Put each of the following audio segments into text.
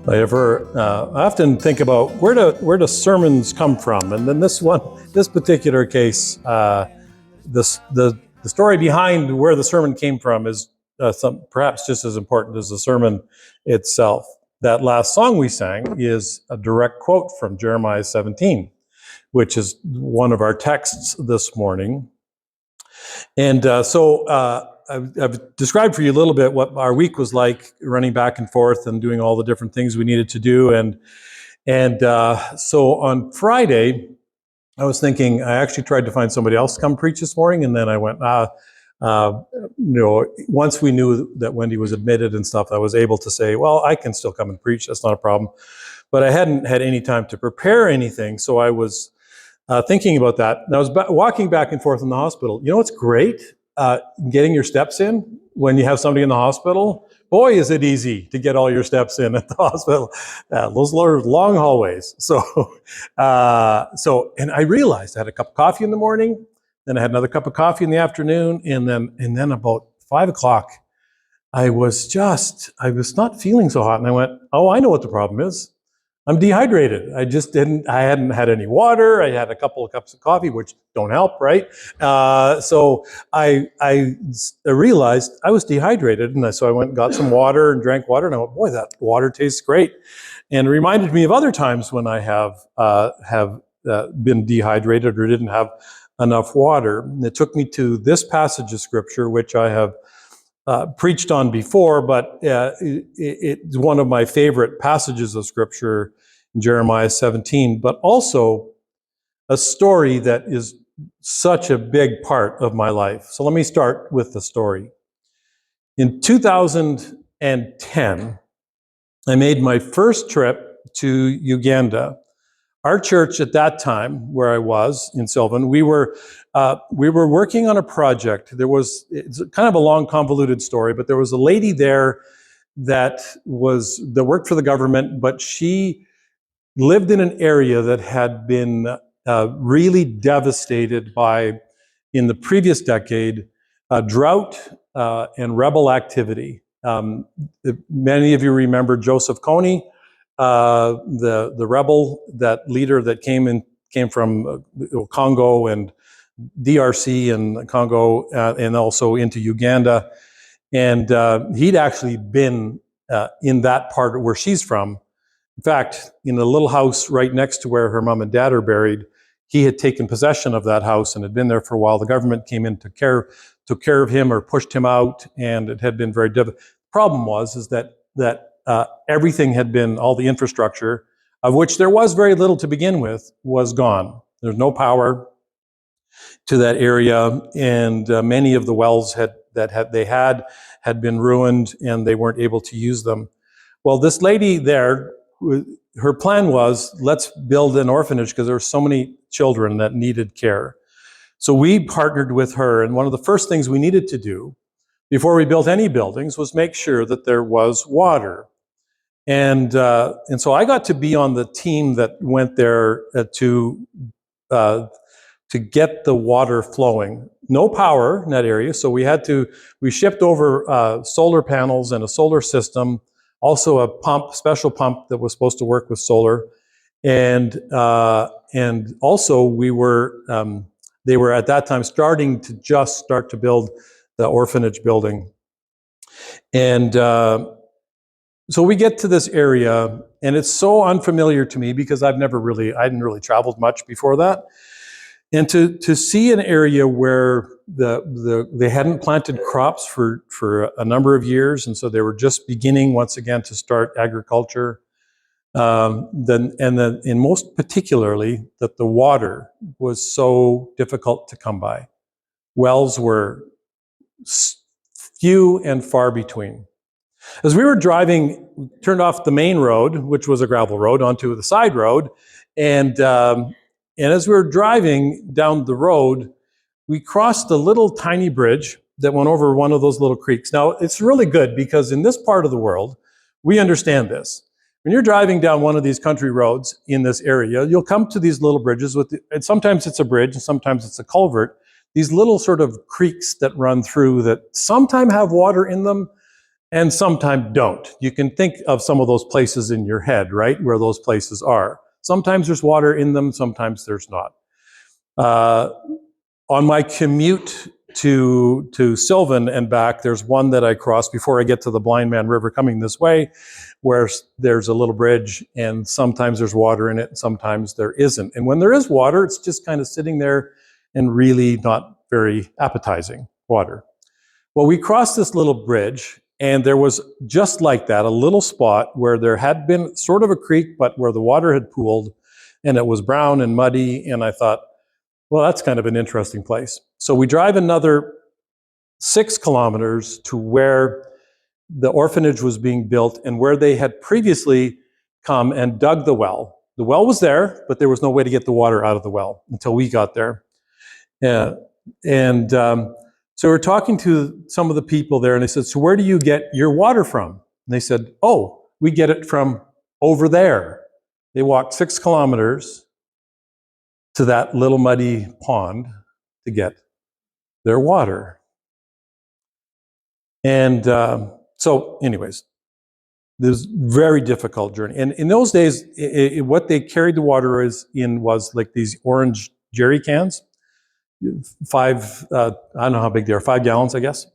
I often think about where do sermons come from, and then this particular case, the story behind where the sermon came from is perhaps just as important as the sermon itself. That last song we sang is a direct quote from Jeremiah 17, which is one of our texts this morning. And I've described for you a little bit what our week was like, running back and forth and doing all the different things we needed to do. So on Friday, I was thinking, I actually tried to find somebody else to come preach this morning, and then I went, once we knew that Wendy was admitted and stuff, I was able to say, well, I can still come and preach. That's not a problem. But I hadn't had any time to prepare anything, so I was thinking about that. And I was walking back and forth in the hospital. You know what's great? Getting your steps in when you have somebody in the hospital. Boy, is it easy to get all your steps in at the hospital. Those are long hallways. And I realized I had a cup of coffee in the morning, then I had another cup of coffee in the afternoon, and then about 5 o'clock, I was not feeling so hot. And I went, oh, I know what the problem is. I'm dehydrated. I hadn't had any water. I had a couple of cups of coffee, which don't help, right? So I realized I was dehydrated, and so I went and got some water and drank water, and I went, boy, that water tastes great. And it reminded me of other times when I have been dehydrated or didn't have enough water. And it took me to this passage of scripture, which I have preached on before, but it's one of my favorite passages of scripture in Jeremiah 17, but also a story that is such a big part of my life. So let me start with the story. In 2010, I made my first trip to Uganda. Our church at that time, where I was in Sylvan, we were working on a project. It's kind of a long, convoluted story, but there was a lady there that worked for the government, but she lived in an area that had been really devastated by, in the previous decade, drought and rebel activity. Many of you remember Joseph Kony, the rebel, that leader that came from Congo and DRC and Congo, and also into Uganda. And he'd actually been in that part where she's from. In fact, in the little house right next to where her mom and dad are buried, he had taken possession of that house and had been there for a while. The government came in, took care of him or pushed him out, and it had been very difficult. The problem is that everything had been, all the infrastructure, of which there was very little to begin with, was gone. There's no power to that area, and many of the wells they had been ruined, and they weren't able to use them. Well, this lady there, her plan was, let's build an orphanage because there were so many children that needed care. So we partnered with her, and one of the first things we needed to do before we built any buildings was make sure that there was water. And so I got to be on the team that went there to get the water flowing. No power in that area, so we shipped over solar panels and a solar system, also a special pump that was supposed to work with solar, and also they were at that time starting to build the orphanage building, and so we get to this area, and it's so unfamiliar to me because I hadn't really traveled much before that. And to see an area where they hadn't planted crops for a number of years, and so they were just beginning once again to start agriculture. And most particularly that the water was so difficult to come by. Wells were few and far between. As we were driving, we turned off the main road, which was a gravel road, onto the side road, and as we were driving down the road, we crossed a little tiny bridge that went over one of those little creeks. Now, it's really good because in this part of the world, we understand this. When you're driving down one of these country roads in this area, you'll come to these little bridges and sometimes it's a bridge and sometimes it's a culvert, these little sort of creeks that run through that sometimes have water in them and sometimes don't. You can think of some of those places in your head, right, where those places are. Sometimes there's water in them, sometimes there's not. On my commute to Sylvan and back, there's one that I cross before I get to the Blind Man River coming this way, where there's a little bridge, and sometimes there's water in it, and sometimes there isn't. And when there is water, it's just kind of sitting there and really not very appetizing water. Well, we crossed this little bridge, and there was just like that, a little spot where there had been sort of a creek, but where the water had pooled, and it was brown and muddy, and I thought, well, that's kind of an interesting place. So we drive another 6 kilometers to where the orphanage was being built and where they had previously come and dug the well. The well was there, but there was no way to get the water out of the well until we got there. So we're talking to some of the people there, and they said, so where do you get your water from? And they said, oh, we get it from over there. They walked 6 kilometers to that little muddy pond to get their water. And so anyways, this very difficult journey. And in those days, what they carried the water was like these orange jerry cans, 5, I don't know how big they are, 5 gallons, I guess.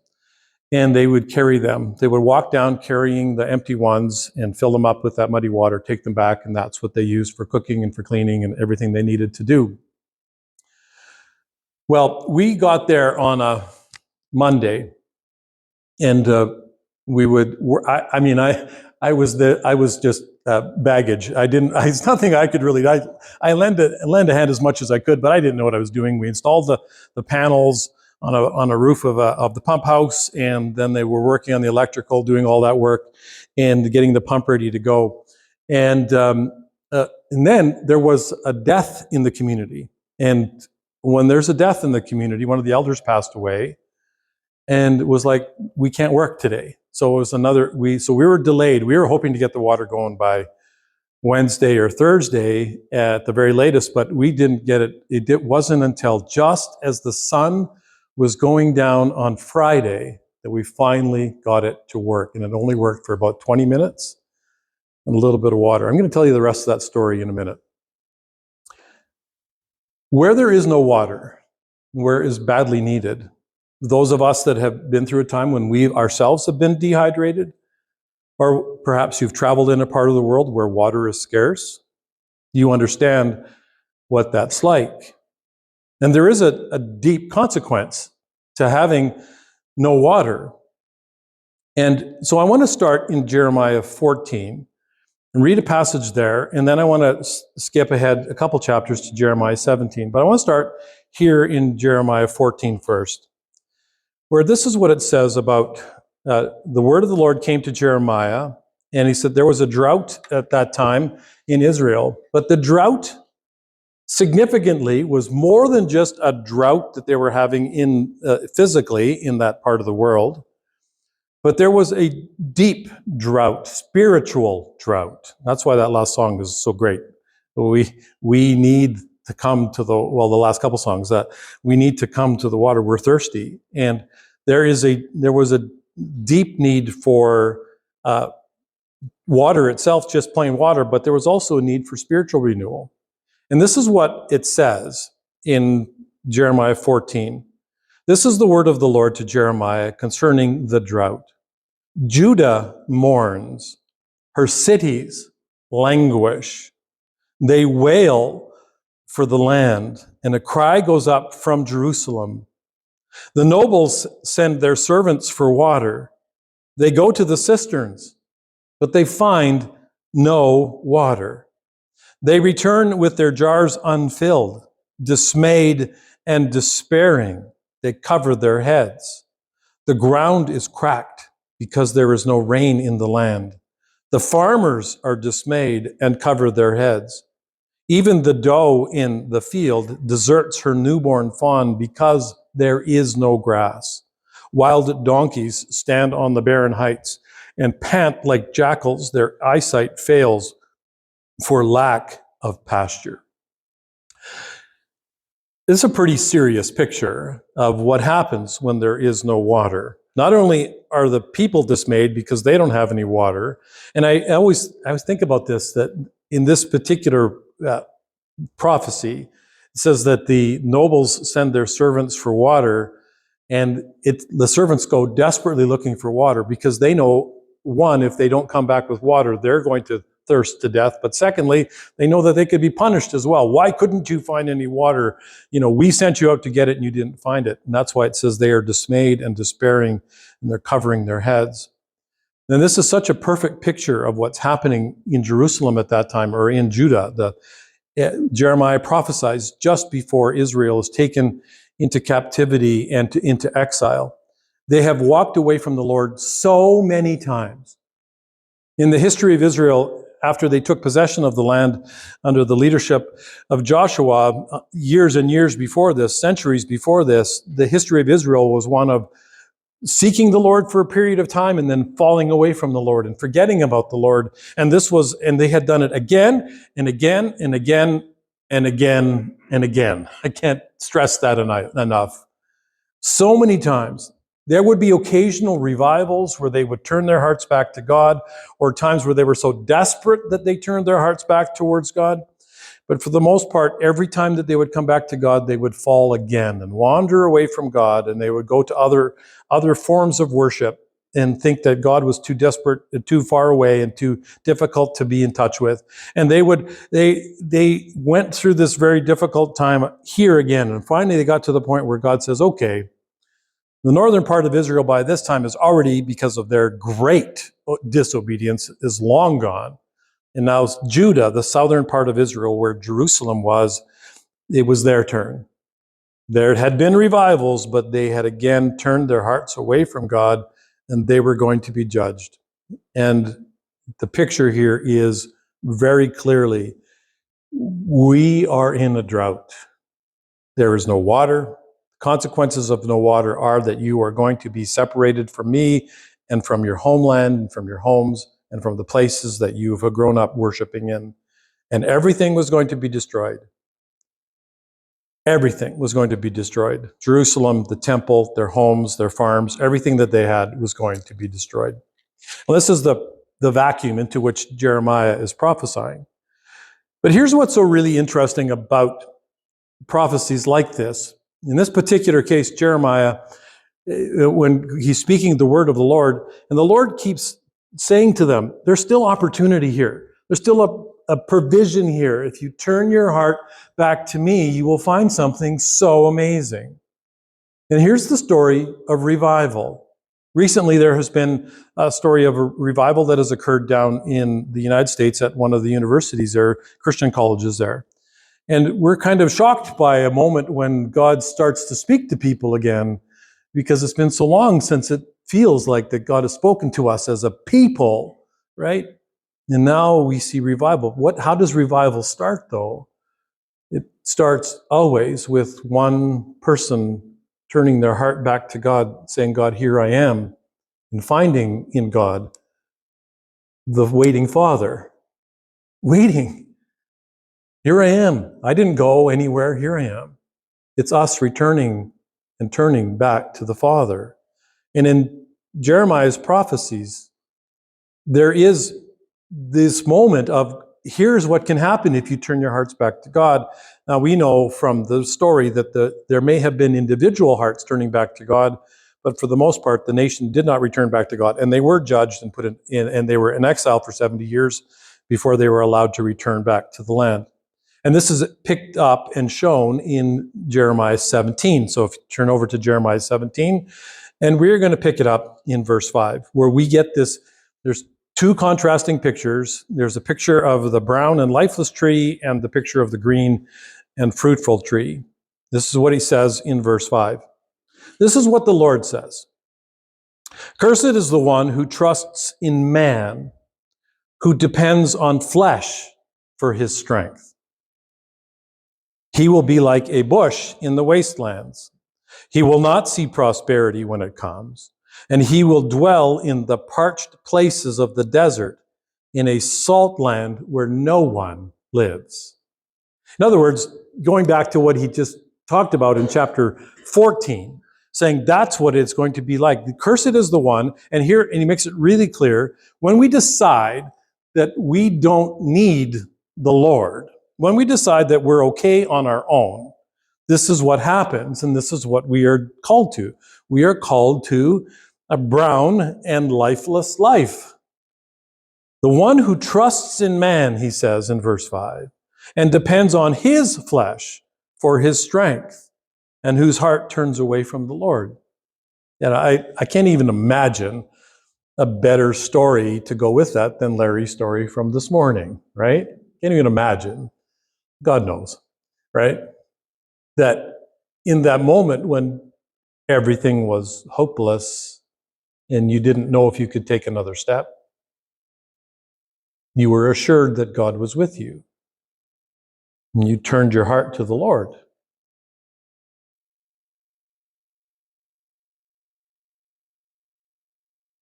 And they would carry them. They would walk down carrying the empty ones and fill them up with that muddy water, take them back, and that's what they used for cooking and for cleaning and everything they needed to do. Well, we got there on a Monday, and we would. I was just baggage. It's nothing I could really. I lend a hand as much as I could, but I didn't know what I was doing. We installed the panels on a roof of the pump house, and then they were working on the electrical, doing all that work, and getting the pump ready to go. And then there was a death in the community, and when there's a death in the community, one of the elders passed away, and it was like, we can't work today. So it was so we were delayed. We were hoping to get the water going by Wednesday or Thursday at the very latest, but we didn't get it. It wasn't until just as the sun was going down on Friday that we finally got it to work. And it only worked for about 20 minutes and a little bit of water. I'm going to tell you the rest of that story in a minute. Where there is no water, where is badly needed, those of us that have been through a time when we ourselves have been dehydrated, or perhaps you've traveled in a part of the world where water is scarce, you understand what that's like. And there is a deep consequence to having no water. And so I want to start in Jeremiah 14 and read a passage there, and then I want to skip ahead a couple chapters to Jeremiah 17. But I want to start here in Jeremiah 14 first, where this is what it says about the word of the Lord came to Jeremiah, and he said there was a drought at that time in Israel, but the drought significantly was more than just a drought that they were having physically in that part of the world. But there was a deep drought, spiritual drought. That's why that last song is so great. We need to come to the last couple songs, that we need to come to the water. We're thirsty. And there was a deep need for water itself, just plain water, but there was also a need for spiritual renewal. And this is what it says in Jeremiah 14. This is the word of the Lord to Jeremiah concerning the drought. Judah mourns, her cities languish. They wail for the land, and a cry goes up from Jerusalem. The nobles send their servants for water. They go to the cisterns, but they find no water. They return with their jars unfilled, dismayed and despairing. They cover their heads. The ground is cracked because there is no rain in the land. The farmers are dismayed and cover their heads. Even the doe in the field deserts her newborn fawn because there is no grass. Wild donkeys stand on the barren heights and pant like jackals. Their eyesight fails for lack of pasture. This is a pretty serious picture of what happens when there is no water. Not only are the people dismayed because they don't have any water, and I always think about this, that in this particular prophecy, it says that the nobles send their servants for water, and the servants go desperately looking for water because they know, one, if they don't come back with water, they're going to thirst to death. But secondly, they know that they could be punished as well. Why couldn't you find any water? We sent you out to get it and you didn't find it. And that's why it says they are dismayed and despairing, and they're covering their heads. And this is such a perfect picture of what's happening in Jerusalem at that time, or in Judah. Jeremiah prophesies just before Israel is taken into captivity and into exile. They have walked away from the Lord so many times. In the history of Israel, after they took possession of the land under the leadership of Joshua, years and years before this, centuries before this, the history of Israel was one of seeking the Lord for a period of time and then falling away from the Lord and forgetting about the Lord. And they had done it again and again and again and again and again. I can't stress that enough. So many times. There would be occasional revivals where they would turn their hearts back to God, or times where they were so desperate that they turned their hearts back towards God. But for the most part, every time that they would come back to God, they would fall again and wander away from God, and they would go to other forms of worship and think that God was too desperate, too far away, and too difficult to be in touch with. And they went through this very difficult time here again. And finally, they got to the point where God says, okay, the northern part of Israel by this time is already, because of their great disobedience, is long gone. And now Judah, the southern part of Israel, where Jerusalem was, it was their turn. There had been revivals, but they had again turned their hearts away from God, and they were going to be judged. And the picture here is very clearly, we are in a drought. There is no water. Consequences of no water are that you are going to be separated from me and from your homeland and from your homes and from the places that you have grown up worshiping in. And everything was going to be destroyed. Everything was going to be destroyed. Jerusalem, the temple, their homes, their farms, everything that they had was going to be destroyed. Well, this is the vacuum into which Jeremiah is prophesying. But here's what's so really interesting about prophecies like this. In this particular case, Jeremiah, when he's speaking the word of the Lord, and the Lord keeps saying to them, there's still opportunity here. There's still a provision here. If you turn your heart back to me, you will find something so amazing. And here's the story of revival. Recently, there has been a story of a revival that has occurred down in the United States at one of the universities there, Christian colleges there. And we're kind of shocked by a moment when God starts to speak to people again, because it's been so long since it feels like that God has spoken to us as a people, right? And now we see revival. How does revival start, though? It starts always with one person turning their heart back to God, saying, God, here I am, and finding in God the waiting Father. Waiting. Here I am. I didn't go anywhere. Here I am. It's us returning and turning back to the Father. And in Jeremiah's prophecies, there is this moment of, here's what can happen if you turn your hearts back to God. Now, we know from the story that there may have been individual hearts turning back to God, but for the most part, the nation did not return back to God. And they were judged and put in, and they were in exile for 70 years before they were allowed to return back to the land. And this is picked up and shown in Jeremiah 17. So if you turn over to Jeremiah 17, and we're going to pick it up in verse 5, where we get this. There's two contrasting pictures. There's a picture of the brown and lifeless tree and the picture of the green and fruitful tree. This is what he says in verse 5. This is what the Lord says. Cursed is the one who trusts in man, who depends on flesh for his strength. He will be like a bush in the wastelands. He will not see prosperity when it comes, and he will dwell in the parched places of the desert, in a salt land where no one lives. In other words, going back to what he just talked about in chapter 14, saying that's what it's going to be like. Cursed is the one, and he makes it really clear, when we decide that we don't need the Lord, when we decide that we're okay on our own, this is what happens, and this is what we are called to. We are called to a brown and lifeless life. The one who trusts in man, he says in verse 5, and depends on his flesh for his strength, and whose heart turns away from the Lord. And I can't even imagine a better story to go with that than Larry's story from this morning, right? Can't even imagine. God knows, right? That in that moment when everything was hopeless and you didn't know if you could take another step, you were assured that God was with you. And you turned your heart to the Lord.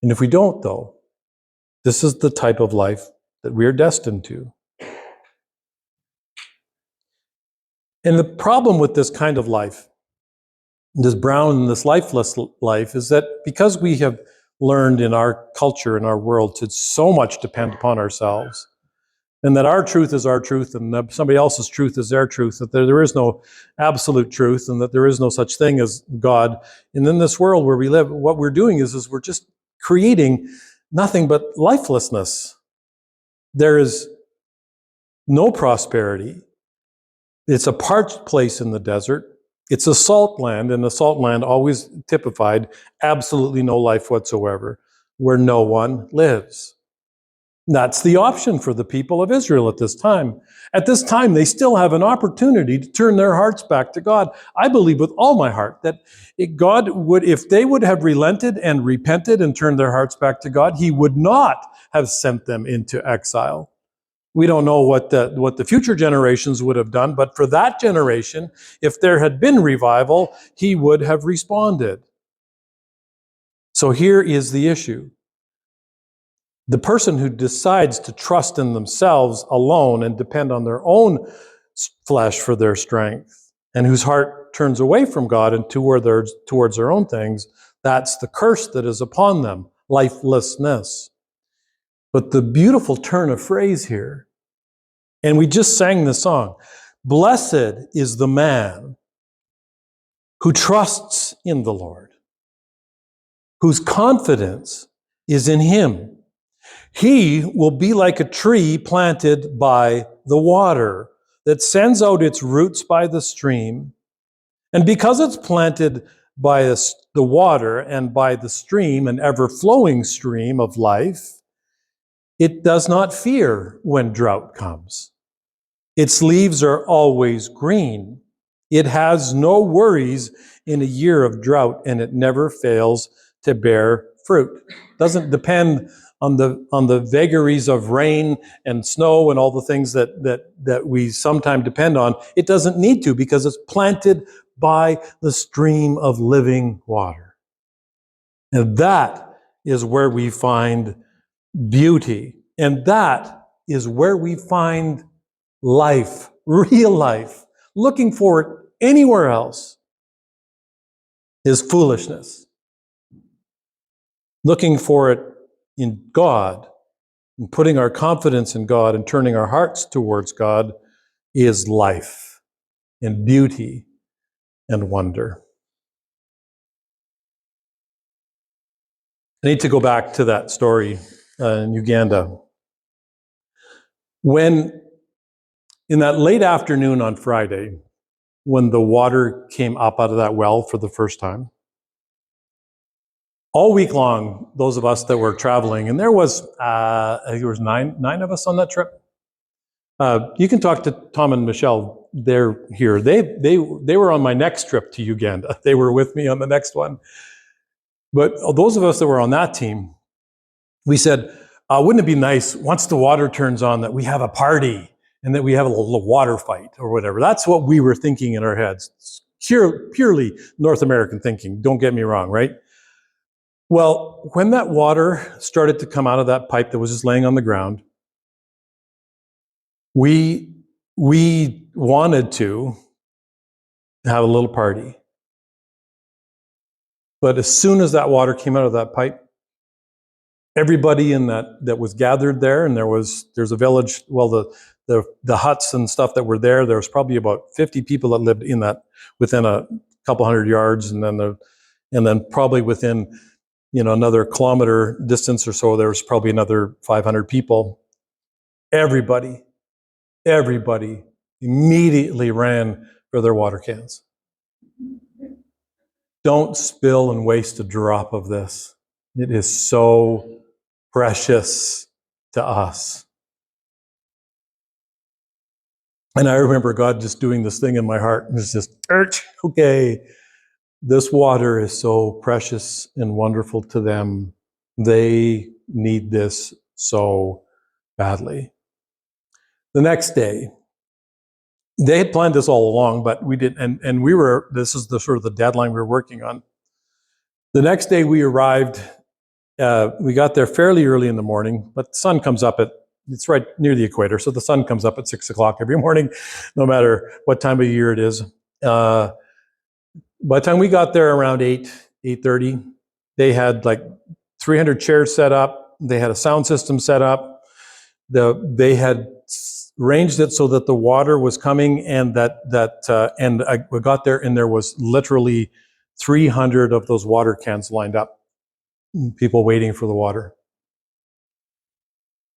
And if we don't, though, this is the type of life that we are destined to. And the problem with this kind of life, this brown, this lifeless life, is that because we have learned in our culture, in our world, to so much depend upon ourselves, and that our truth is our truth, and that somebody else's truth is their truth, that there is no absolute truth, and that there is no such thing as God. And in this world where we live, what we're doing is we're just creating nothing but lifelessness. There is no prosperity. It's a parched place in the desert. It's a salt land, and the salt land always typified absolutely no life whatsoever, where no one lives. That's the option for the people of Israel at this time. At this time, they still have an opportunity to turn their hearts back to God. I believe with all my heart that God would, if they would have relented and repented and turned their hearts back to God, He would not have sent them into exile. We don't know what the future generations would have done, but for that generation, if there had been revival, He would have responded. So here is the issue. The person who decides to trust in themselves alone and depend on their own flesh for their strength, and whose heart turns away from God and towards their own things, that's the curse that is upon them, lifelessness. But the beautiful turn of phrase here, and we just sang the song, blessed is the man who trusts in the Lord, whose confidence is in Him. He will be like a tree planted by the water that sends out its roots by the stream. And because it's planted by the water and by the stream, an ever-flowing stream of life, it does not fear when drought comes. Its leaves are always green. It has no worries in a year of drought, and it never fails to bear fruit. Doesn't depend on the vagaries of rain and snow and all the things that we sometimes depend on. It doesn't need to, because it's planted by the stream of living water. And that is where we find beauty. And that is where we find life, real life. Looking for it anywhere else is foolishness. Looking for it in God, and putting our confidence in God and turning our hearts towards God is life and beauty and wonder. I need to go back to that story in Uganda. When, in that late afternoon on Friday, when the water came up out of that well for the first time, all week long, those of us that were traveling, and there was, I think there was nine of us on that trip. You can talk to Tom and Michelle. They're here. They were on my next trip to Uganda. They were with me on the next one. But those of us that were on that team, we said, wouldn't it be nice once the water turns on that we have a party and that we have a little water fight or whatever? That's what we were thinking in our heads. Purely North American thinking, don't get me wrong, right? Well, when that water started to come out of that pipe that was just laying on the ground, we wanted to have a little party. But as soon as that water came out of that pipe, everybody in that was gathered there, and there's a village, well, the huts and stuff that were there, there was probably about 50 people that lived in that, within a couple hundred yards, and then probably within, another kilometer distance or so, there was probably another 500 people. Everybody immediately ran for their water cans. Don't spill and waste a drop of this. It is so precious to us. And I remember God just doing this thing in my heart. It was just, okay, this water is so precious and wonderful to them. They need this so badly. The next day, they had planned this all along, but we didn't, and this is the sort of the deadline we were working on. The next day we arrived, we got there fairly early in the morning, but the sun comes up it's right near the equator, so the sun comes up at 6 o'clock every morning, no matter what time of year it is. By the time we got there around 8:30, they had like 300 chairs set up. They had a sound system set up. They had arranged it so that the water was coming, and and I got there, and there was literally 300 of those water cans lined up, people waiting for the water.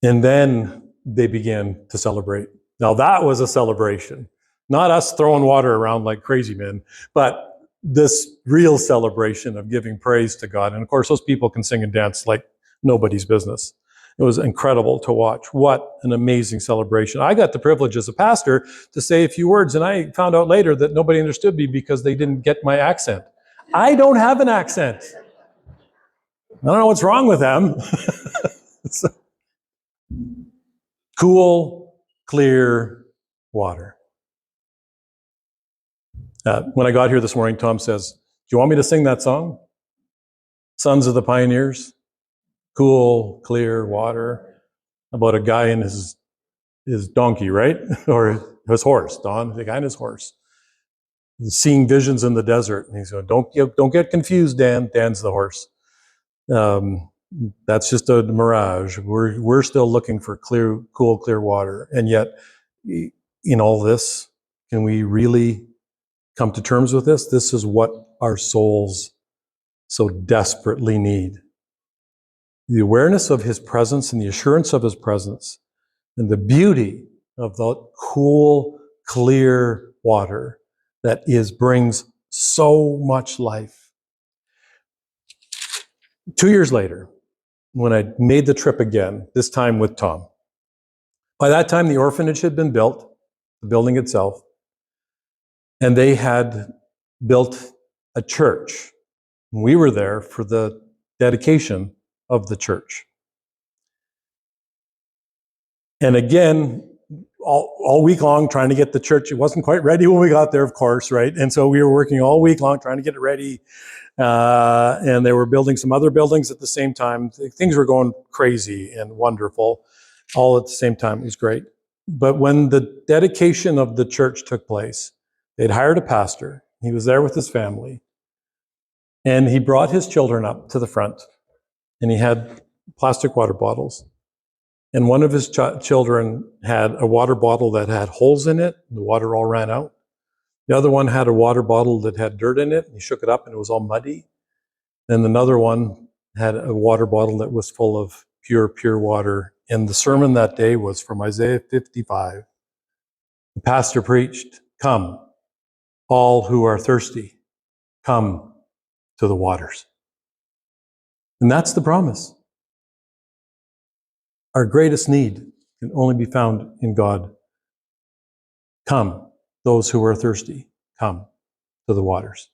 And then they began to celebrate. Now that was a celebration, not us throwing water around like crazy men, but this real celebration of giving praise to God. And of course, those people can sing and dance like nobody's business. It was incredible to watch. What an amazing celebration. I got the privilege as a pastor to say a few words, and I found out later that nobody understood me because they didn't get my accent. I don't have an accent. I don't know what's wrong with them. Cool, clear water. When I got here this morning, Tom says, "Do you want me to sing that song? Sons of the Pioneers, cool, clear water," about a guy and his donkey, right? Or his horse, Don, the guy and his horse. Seeing visions in the desert. And he's going, don't get confused, Dan. Dan's the horse. That's just a mirage. We're still looking for cool, clear water. And yet, in all this, can we really come to terms with this? This is what our souls so desperately need. The awareness of his presence and the assurance of his presence and the beauty of the cool, clear water that brings so much life. 2 years later, when I made the trip again, this time with Tom, by that time the orphanage had been built, the building itself, and they had built a church. We were there for the dedication of the church. And again, all week long trying to get the church. It wasn't quite ready when we got there, of course, right? And so we were working all week long trying to get it ready. And they were building some other buildings at the same time. Things were going crazy and wonderful all at the same time. It was great. But when the dedication of the church took place, they'd hired a pastor. He was there with his family. And he brought his children up to the front. And he had plastic water bottles. And one of his children had a water bottle that had holes in it. The water all ran out. The other one had a water bottle that had dirt in it. He shook it up and it was all muddy. Then another one had a water bottle that was full of pure water. And the sermon that day was from Isaiah 55. The pastor preached, "Come, all who are thirsty, come to the waters." And that's the promise. Our greatest need can only be found in God. Come, those who are thirsty, come to the waters.